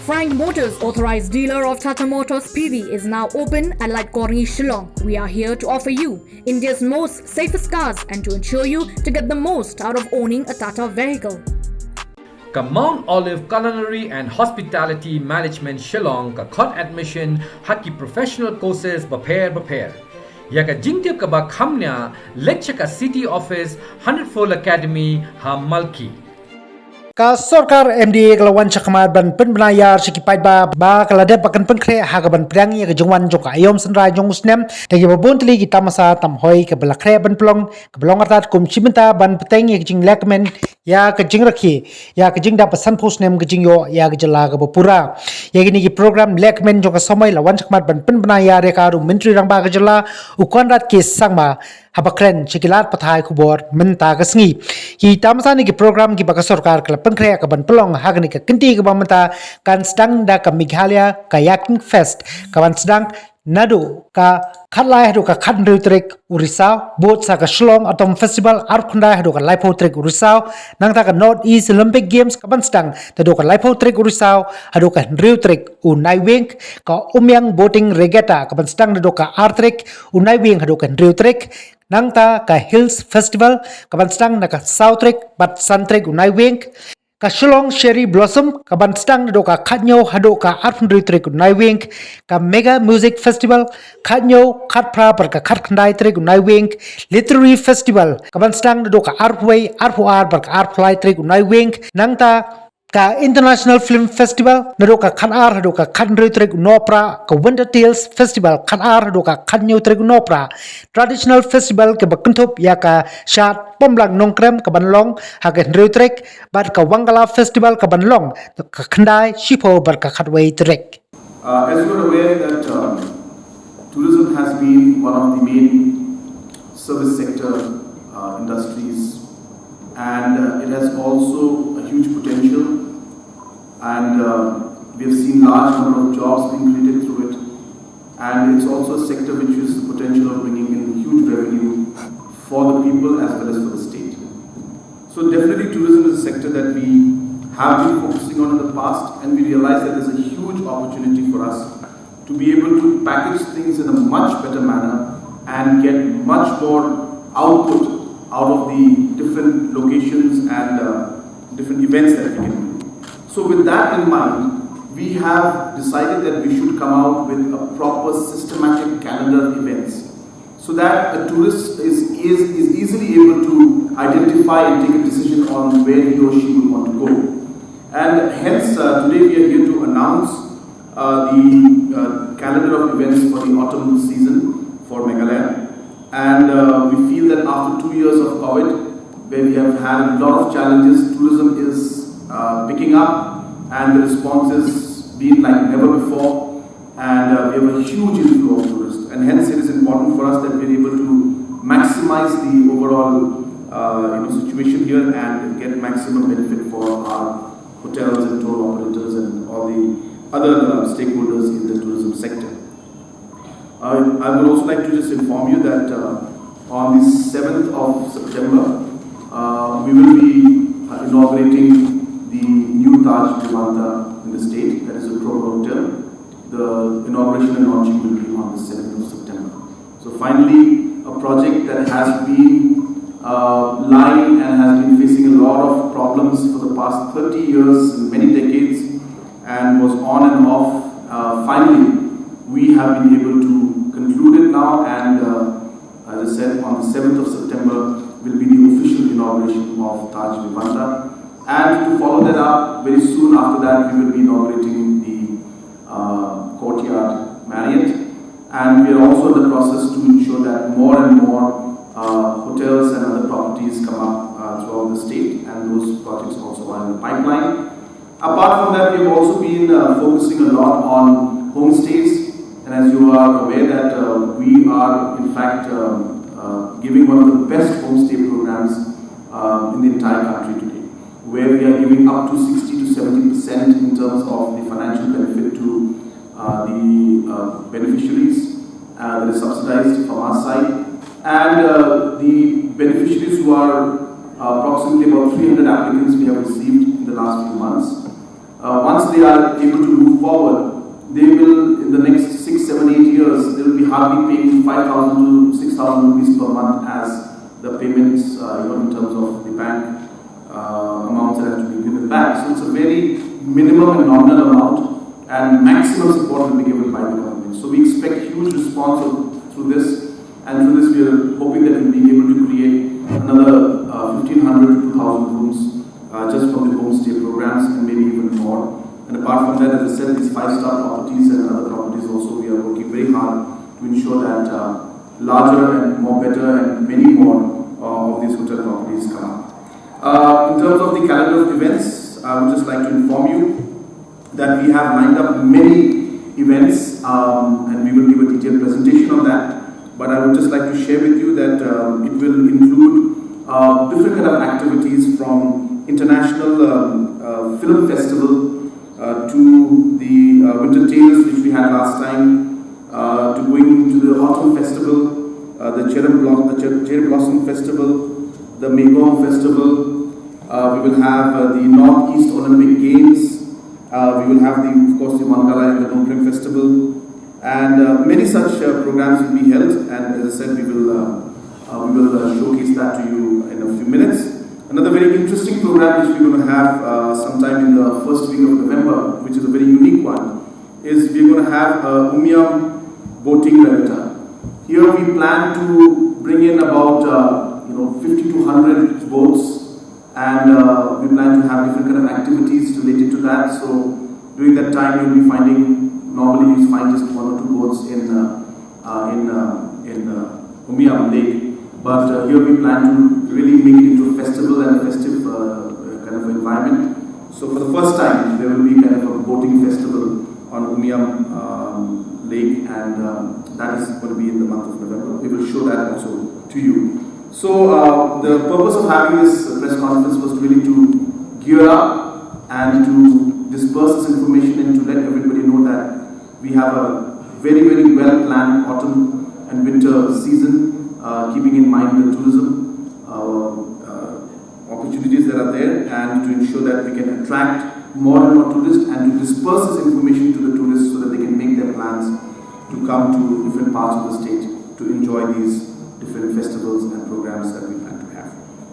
Frying Motors, authorized dealer of Tata Motors PV, is now open at Lightcorny, Shillong. We are here to offer you India's most safest cars and to ensure you to get the most out of owning a Tata vehicle. Mount Olive Culinary and Hospitality Management Shillong ka khot admission haki professional courses prepare. Yaka jingtip ka ba khamnya lecture ka city office 100-fold academy ha malki. Ka Sorkar MDA kalawan cakamat ban penbenayar sikipait ba kalade pakan Khreh hagaban priang ya kejungwan joka Aiom Synrai jong usnem tagi babun Tylli ki Tamasa tamhoi ke bela Khreh ban Pynlong ke belong atat kum cimenta ban peteng ya kejing lekmen ya kejing rakhi ya kejing dapat san posnem kejing yo ya kejela ke bapura ya gini ki program lekmen joka somai lawan cakamat ban penbenayar ya karu menteri rang ba kejela ukon rat ke sangma habakren cikilat pathai Khubor menta ke sngi ki Tamasa ni ki program ki baka Sorkar Khreeh ka ban Pynlong hagni ka kinti ka bamata kan sedang da ka Meghalaya kayaking fest kawan sedang nado ka khatlai hado ka khandru trek urisau bot sa ka Shillong atom festival arkunda hado ka laipo trek urisau nang ta ka North East Olympic Games ka ban sedang tado ka laipo trek urisau hado ka ndriu trek unai wing ka umyang boating regatta ka ban sedang tado ka artrek unai wing hado ka ndriu trek nang ta ka Hills Festival kaban sedang na ka South Trek bat Sun Trek unai wing ka Shillong Cherry Blossom kaban sedang do ka khatnyo hado ka arpundri trek unai wing ka Mega Music Festival khatnyo khatpra par ka khatkhandai trek unai wing Literary Festival kaban sedang do ka arpway arpuar par ka arplai trek unai wing nang ta ka International Film Festival nado ka khanar hado ka khandri trek unopra ka Winter Tales Festival khanar hado ka khatnyo trek unopra Traditional Festival ke bakuntop ya ka shat pomlang nongkrem ka banlong hagen ndriu trek bat ka Wangala Festival ka banlong ka khandai shipo bar ka khatway trek. As you are aware that tourism has been one of the main service sector industries and it has also a huge potential and we have seen large number of jobs being created through it and it's also a sector which has the potential of bringing in huge revenue for the people as well as for the state. So definitely tourism is a sector that we have been focusing on in the past and we realize that there's a huge opportunity for us to be able to package things in a much better manner and get much more output out of the different locations and different events that we can do. So with that in mind, we have decided that we should come out with a proper systematic calendar of events so that a tourist is easily able to identify and take a decision on where he or she would want to go. And hence today we are here to announce the calendar of events for the autumn season for Meghalaya. And we feel that after 2 years of COVID, where we have had a lot of challenges, tourism is picking up and the response has been like never before and we have a huge inflow of tourists and hence it is important for us that we are able to maximize the overall situation here and get maximum benefit for our hotels and tour operators and all the other stakeholders in the tourism sector. I would also like to just inform you that on the 7th of September, we will be inaugurating the new Taj Jaintia in the state, that is a Khubor hotel. The inauguration and launching will be on the 7th of September. So finally, a project that has been lying and has been facing a lot of problems for the past 30 years, many decades, and was on and off. Finally, we have been able to conclude it now and as I said, on the 7th of September will be the official inauguration of Taj Jaintia. And to follow that up, very soon after that, we will be inaugurating the Courtyard Marriott. And we are also in the process to ensure that more and more hotels and other properties come up throughout the state, and those projects also are in the pipeline. Apart from that, we have also been focusing a lot on homestays. And as you are aware that we are in fact giving one of the best homestay programs in the entire country today, where we are giving up to 60 to 70% in terms of the financial benefit to the beneficiaries that is subsidized from our side. And the beneficiaries who are approximately about 300 applicants we have received in the last few months. once they are able to move forward, they will, in the next 6, 7, 8 years, they will be hardly paying 5,000 to 6,000 rupees per month as the payments, in terms of the bank amounts that have to be given back. So it's a very minimum and nominal amount, and maximum support will be given by the government. So we expect huge response through this, and through this we are hoping that we'll be able to create another 1,500 to 2,000 rooms just from the homestay programs, and maybe even more. And apart from that, as I said, these 5-star properties and other properties also, we are working very hard to ensure that larger and more better and many more of these hotel properties come up. In terms of the calendar of events, I would just like to inform you that we have lined up many events, and we will give a detailed presentation on that. But I would just like to share with you that it will include different kind of activities, from international film festival to the winter tales which we had last time, to going to the autumn festival, the cherry blossom festival, the Meghalaya festival. We will have the Northeast Olympic Games. We will have of course the Meghalaya and the Nongrim festival, and many such programs will be held. And as I said, we will showcase that to you in a few minutes. Another very interesting program which we're going to have sometime in the first week of November, which is a very unique one, is we're going to have a Aiom boating regatta. Here we plan to bring in about 50 to 100 boats, and we plan to have different kind of activities related to that. So during that time, you'll be finding, normally you find just 1 or 2 boats in Aiom Lake. But here we plan to really make it into a festival and a festive kind of environment. So for the first time, there will be kind of a boating festival on Aiom Lake, and that is going to be in the month of November. We will show that also to you. So the purpose of having this press conference was really to gear up and to disperse this information and to let everybody know that we have a very, very well planned autumn and winter season. Keeping in mind the tourism opportunities that are there, and to ensure that we can attract more and more tourists, and to disperse this information to the tourists so that they can make their plans to come to different parts of the state to enjoy these different festivals and programs that we plan to have.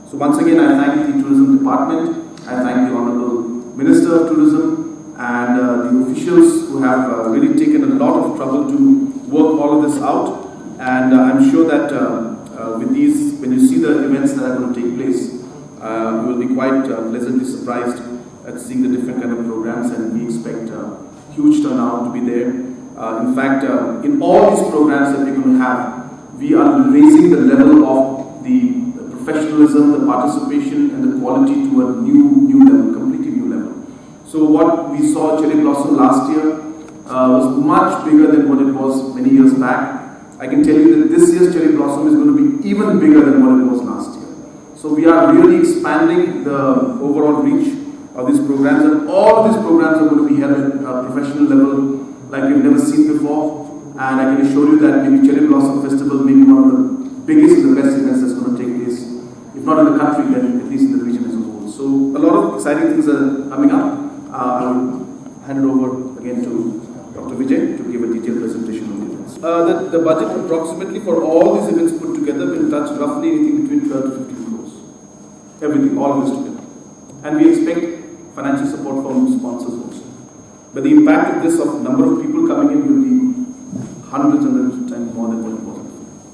So once again, I thank the Tourism Department, I thank the Honorable Minister of Tourism, and the officials who have really taken a lot of trouble to work all of this out. And I'm sure that with these, when you see the events that are going to take place, you will be quite pleasantly surprised at seeing the different kind of programs, and we expect huge turnout to be there. In fact, in all these programs that we're going to have, we are raising the level of the professionalism, the participation, and the quality to a new level, completely new level. So what we saw Cherry Blossom last year was much bigger than what it was many years back. I can tell you that this year's Cherry Blossom is going to be even bigger than what it was last year. So we are really expanding the overall reach of these programs, and all of these programs are going to be held at a professional level like we've never seen before. And I can assure you that maybe Cherry Blossom Festival may be one of the biggest and the best events that's going to take place, if not in the country, then at least in the region as a whole. So a lot of exciting things are coming up. I will hand it over again to Dr. Vijay to give a detailed presentation on the events. The budget approximately for all these events put together will touch roughly anything between 12 to 15 crores. Everything, all of this together. And we expect financial support from sponsors also. But the impact of this, of number of people coming in, will be hundreds and hundreds of times more than what it was